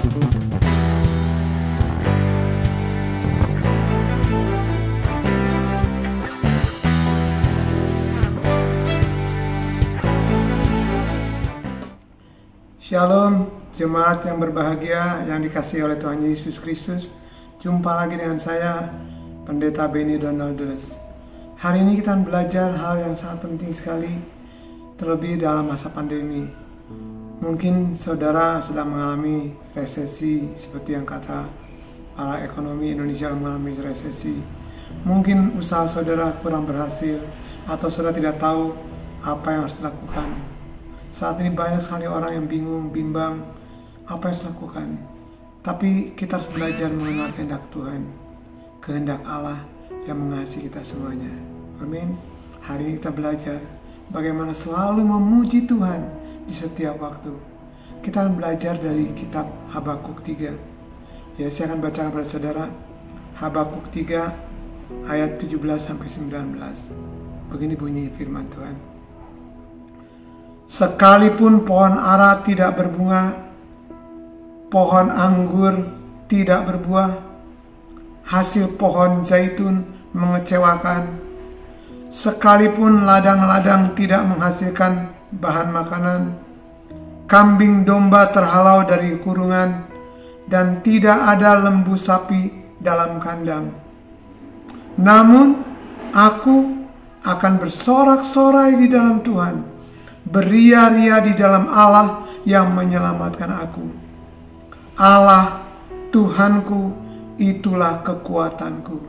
Shalom, jemaat yang berbahagia yang dikasihi oleh Tuhan Yesus Kristus. Jumpa lagi dengan saya, Pendeta Benny Donaldules. Hari ini kita belajar hal yang sangat penting sekali, terlebih dalam masa pandemi. Mungkin saudara sedang mengalami resesi, seperti yang kata para ekonomi Indonesia mengalami resesi. Mungkin usaha saudara kurang berhasil, atau saudara tidak tahu apa yang harus dilakukan. Saat ini banyak sekali orang yang bingung, bimbang, apa yang harus dilakukan. Tapi kita harus belajar mengenal kehendak Tuhan, kehendak Allah yang mengasihi kita semuanya. Amin. Hari ini kita belajar bagaimana selalu memuji Tuhan di setiap waktu. Kita akan belajar dari kitab Habakuk 3. Ya, saya akan bacakan kepada saudara Habakuk 3 ayat 17-19. Begini bunyi firman Tuhan. Sekalipun pohon ara tidak berbunga, pohon anggur tidak berbuah, hasil pohon zaitun mengecewakan, sekalipun ladang-ladang tidak menghasilkan bahan makanan, kambing domba terhalau dari kurungan, dan tidak ada lembu sapi dalam kandang. Namun aku akan bersorak-sorai di dalam Tuhan, beria-ria di dalam Allah yang menyelamatkan aku. Allah Tuhanku, itulah kekuatanku.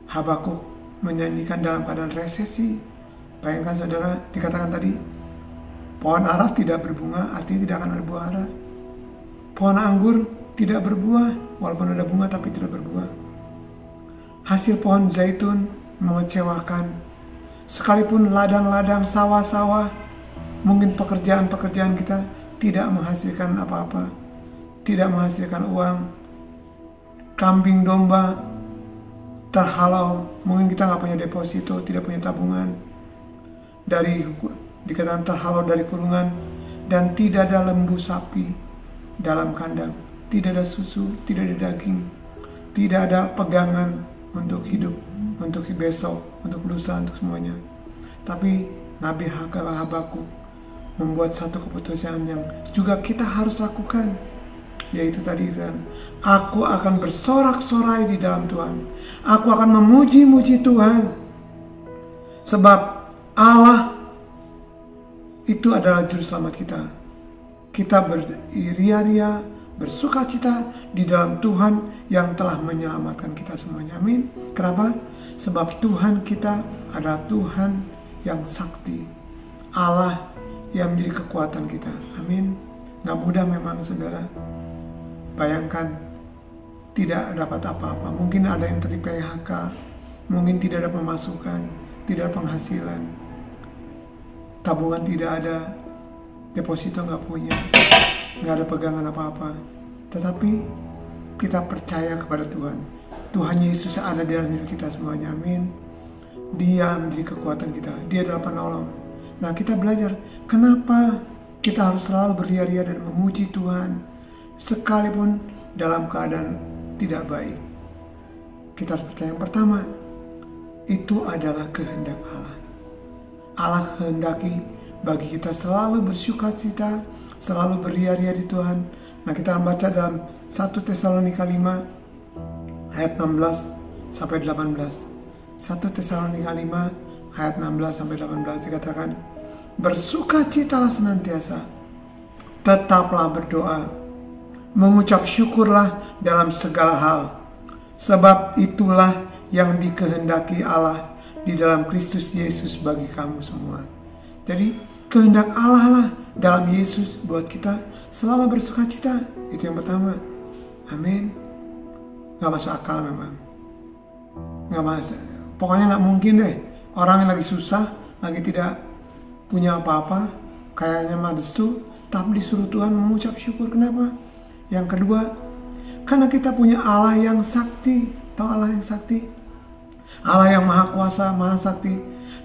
Habakuk menyanyikan dalam keadaan resesi. Bayangkan saudara, dikatakan tadi pohon ara tidak berbunga, artinya tidak akan berbuah ara. Pohon anggur tidak berbuah, walaupun ada bunga tapi tidak berbuah. Hasil pohon zaitun mengecewakan. Sekalipun ladang-ladang, sawah-sawah, mungkin pekerjaan-pekerjaan kita tidak menghasilkan apa-apa, tidak menghasilkan uang. Kambing domba terhalau, mungkin kita nggak punya deposito, tidak punya tabungan. Dikatakan terhalau dari kurungan, dan tidak ada lembu sapi dalam kandang, tidak ada susu, tidak ada daging, tidak ada pegangan untuk hidup, untuk besok, untuk lusa, untuk semuanya. Tapi Nabi Habakuk membuat satu keputusan yang juga kita harus lakukan, yaitu tadi kan, aku akan bersorak-sorai di dalam Tuhan, aku akan memuji-muji Tuhan, sebab Allah itu adalah juru selamat kita. Kita beria-ria, bersukacita di dalam Tuhan yang telah menyelamatkan kita semuanya. Amin. Kenapa? Sebab Tuhan kita adalah Tuhan yang sakti, Allah yang menjadi kekuatan kita. Amin. Gak mudah memang saudara. Bayangkan tidak dapat apa-apa. Mungkin ada yang terlibat PHK, mungkin tidak ada pemasukan, tidak ada penghasilan, tabungan tidak ada, deposito gak punya, gak ada pegangan apa-apa. Tetapi kita percaya kepada Tuhan. Tuhan Yesus ada di dalam hidup kita semuanya. Amin. Dia menjadi kekuatan kita. Dia adalah penolong. Nah, kita belajar kenapa kita harus selalu beria-ria dan memuji Tuhan sekalipun dalam keadaan tidak baik. Kita harus percaya yang pertama, itu adalah kehendak Allah. Allah kehendaki bagi kita selalu bersukacita, selalu beria-ria di Tuhan. Nah, kita membaca dalam 1 Tesalonika 5 ayat 16 sampai 18. 1 Tesalonika 5 ayat 16 sampai 18 dikatakan, bersukacitalah senantiasa, tetaplah berdoa, mengucap syukurlah dalam segala hal, sebab itulah yang dikehendaki Allah di dalam Kristus Yesus bagi kamu semua. Jadi kehendak Allah lah dalam Yesus buat kita selalu bersukacita. Itu yang pertama. Amin. Gak masuk akal memang. Gak masuk. Pokoknya gak mungkin deh orang yang lagi susah, lagi tidak punya apa-apa, kayaknya madesu, tapi disuruh Tuhan mengucap syukur. Kenapa? Yang kedua, karena kita punya Allah yang sakti. Tahu Allah yang sakti? Allah yang maha kuasa, maha sakti.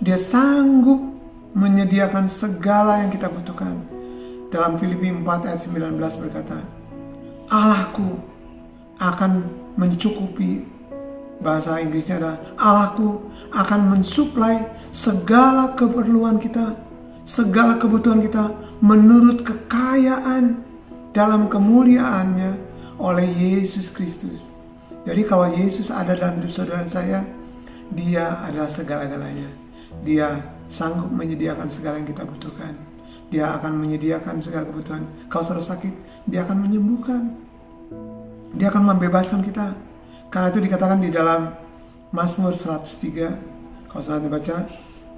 Dia sanggup menyediakan segala yang kita butuhkan. Dalam Filipi 4 ayat 19 berkata, Allahku akan mencukupi. Bahasa Inggrisnya adalah Allahku akan mensuplai segala keperluan kita, segala kebutuhan kita menurut kekayaan dalam kemuliaannya oleh Yesus Kristus. Jadi kalau Yesus ada dalam hidup saudara saya, Dia adalah segala-galanya. Dia sanggup menyediakan segala yang kita butuhkan. Dia akan menyediakan segala kebutuhan. Kalau saudara sakit, Dia akan menyembuhkan. Dia akan membebaskan kita. Karena itu dikatakan di dalam Mazmur 103. Kalau saudara baca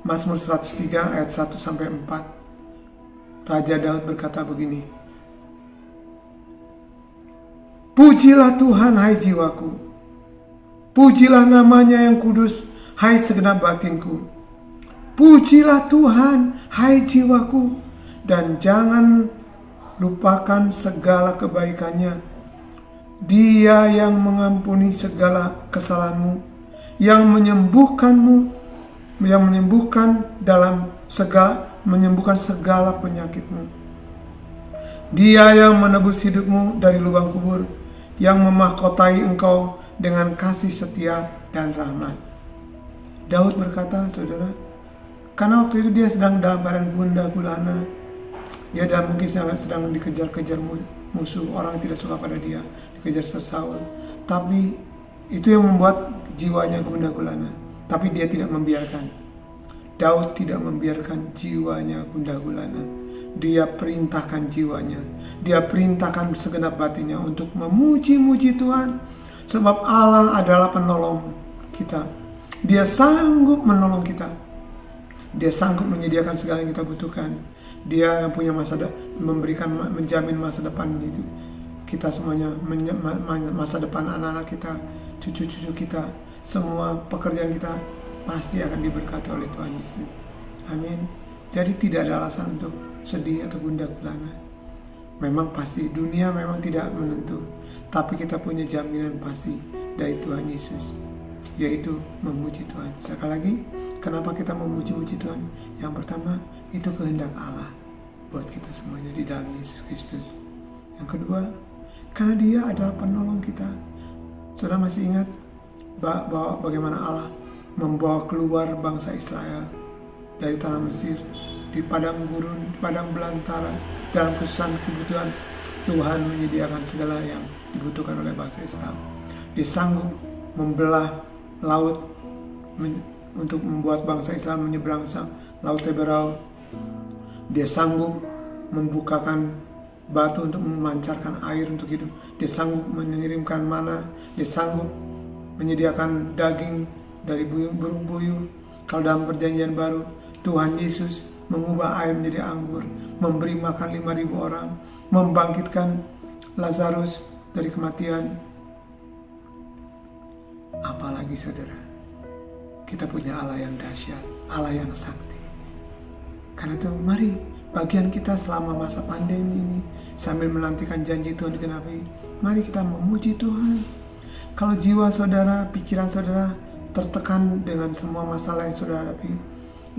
Mazmur 103 ayat 1-4. Raja Daud berkata begini. Pujilah Tuhan, hai jiwaku. Pujilah namanya yang kudus, hai segenap batinku. Pujilah Tuhan, hai jiwaku. Dan jangan lupakan segala kebaikannya. Dia yang mengampuni segala kesalahanmu, yang menyembuhkan menyembuhkan segala penyakitmu. Dia yang menebus hidupmu dari lubang kubur, yang memahkotai engkau dengan kasih setia dan rahmat. Daud berkata, saudara, karena waktu itu dia sedang dalam keadaan gundah gulana. Dia mungkin sedang dikejar-kejar musuh, orang yang tidak suka pada dia, dikejar Saul. Tapi itu yang membuat jiwanya gundah gulana. Tapi dia tidak membiarkan. Daud tidak membiarkan jiwanya gundah gulana. Dia perintahkan jiwanya. Dia perintahkan segenap batinnya untuk memuji-muji Tuhan. Sebab Allah adalah penolong kita. Dia sanggup menolong kita. Dia sanggup menyediakan segala yang kita butuhkan. Dia yang punya menjamin masa depan itu. Kita semuanya, masa depan anak-anak kita, cucu-cucu kita, semua pekerjaan kita pasti akan diberkati oleh Tuhan Yesus. Amin. Jadi tidak ada alasan untuk sedih atau gundah gulana. Memang pasti dunia memang tidak menentu, tapi kita punya jaminan pasti dari Tuhan Yesus, yaitu memuji Tuhan. Sekali lagi, kenapa kita memuji-muji Tuhan? Yang pertama, itu kehendak Allah buat kita semuanya di dalam Yesus Kristus. Yang kedua, karena Dia adalah penolong kita. Saudara masih ingat bahwa bagaimana Allah membawa keluar bangsa Israel dari tanah Mesir, di padang gurun, di padang belantara, dalam kesusahan kebutuhan. Tuhan menyediakan segala yang dibutuhkan oleh bangsa Israel. Dia sanggup membelah laut untuk membuat bangsa Israel menyeberang Laut Teberau. Dia sanggup membukakan batu untuk memancarkan air untuk hidup. Dia sanggup mengirimkan mana. Dia sanggup menyediakan daging dari burung buyur. Kalau dalam perjanjian baru, Tuhan Yesus mengubah air menjadi anggur, memberi makan 5.000 orang, membangkitkan Lazarus dari kematian. Apalagi saudara, kita punya Allah yang dahsyat, Allah yang sakti. Karena itu mari bagian kita selama masa pandemi ini, sambil menantikan janji Tuhan digenapi, mari kita memuji Tuhan. Kalau jiwa saudara, pikiran saudara tertekan dengan semua masalah yang saudara hadapi,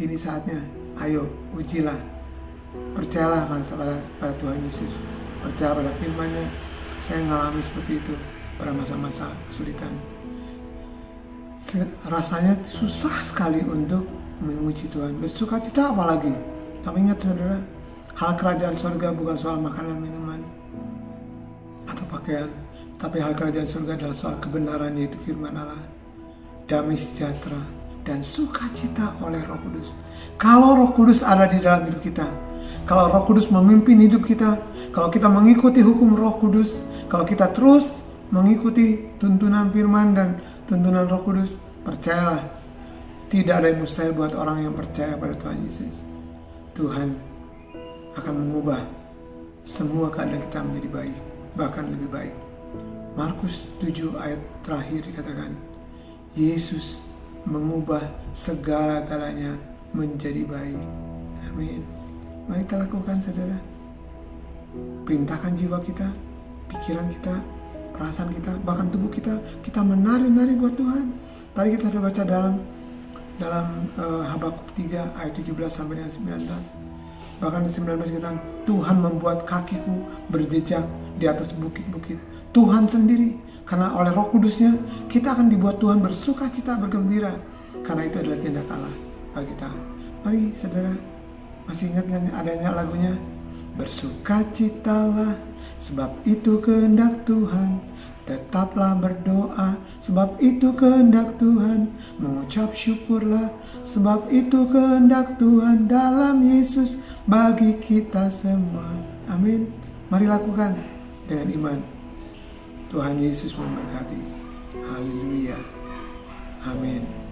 ini saatnya, ayo ujilah. Percayalah pada Tuhan Yesus. Percaya pada firman-Nya. Saya mengalami seperti itu pada masa-masa kesulitan. Rasanya susah sekali untuk memuji Tuhan. Bersukacita apalagi. Tapi ingat saudara, hal kerajaan surga bukan soal makanan, minuman, atau pakaian. Tapi hal kerajaan surga adalah soal kebenaran, yaitu firman Allah, damai sejahtera, dan sukacita oleh Roh Kudus. Kalau Roh Kudus ada di dalam hidup kita, kalau Roh Kudus memimpin hidup kita, kalau kita mengikuti hukum Roh Kudus, kalau kita terus mengikuti tuntunan firman dan tuntunan Roh Kudus, percayalah, tidak ada yang mustahil buat orang yang percaya pada Tuhan Yesus. Tuhan akan mengubah semua keadaan kita menjadi baik, bahkan lebih baik. Markus 7 ayat terakhir dikatakan, Yesus mengubah segala-galanya menjadi baik. Amin. Mari kita lakukan saudara. Perintahkan jiwa kita, pikiran kita, perasaan kita, bahkan tubuh kita, kita menari-nari buat Tuhan. Tadi kita sudah baca dalam Habakuk 3 ayat 17 sampai dengan 19. Bahkan di 19 kita, Tuhan membuat kakiku berjejak di atas bukit-bukit. Tuhan sendiri. Karena oleh Roh Kudusnya kita akan dibuat Tuhan bersuka cita, bergembira. Karena itu adalah kehendak Allah bagi kita. Mari saudara, masih ingat adanya lagunya? Bersukacitalah, sebab itu kehendak Tuhan. Tetaplah berdoa, sebab itu kehendak Tuhan. Mengucap syukurlah, sebab itu kehendak Tuhan dalam Yesus bagi kita semua. Amin. Mari lakukan dengan iman. Tuhan Yesus memberkati. Haleluya. Amin.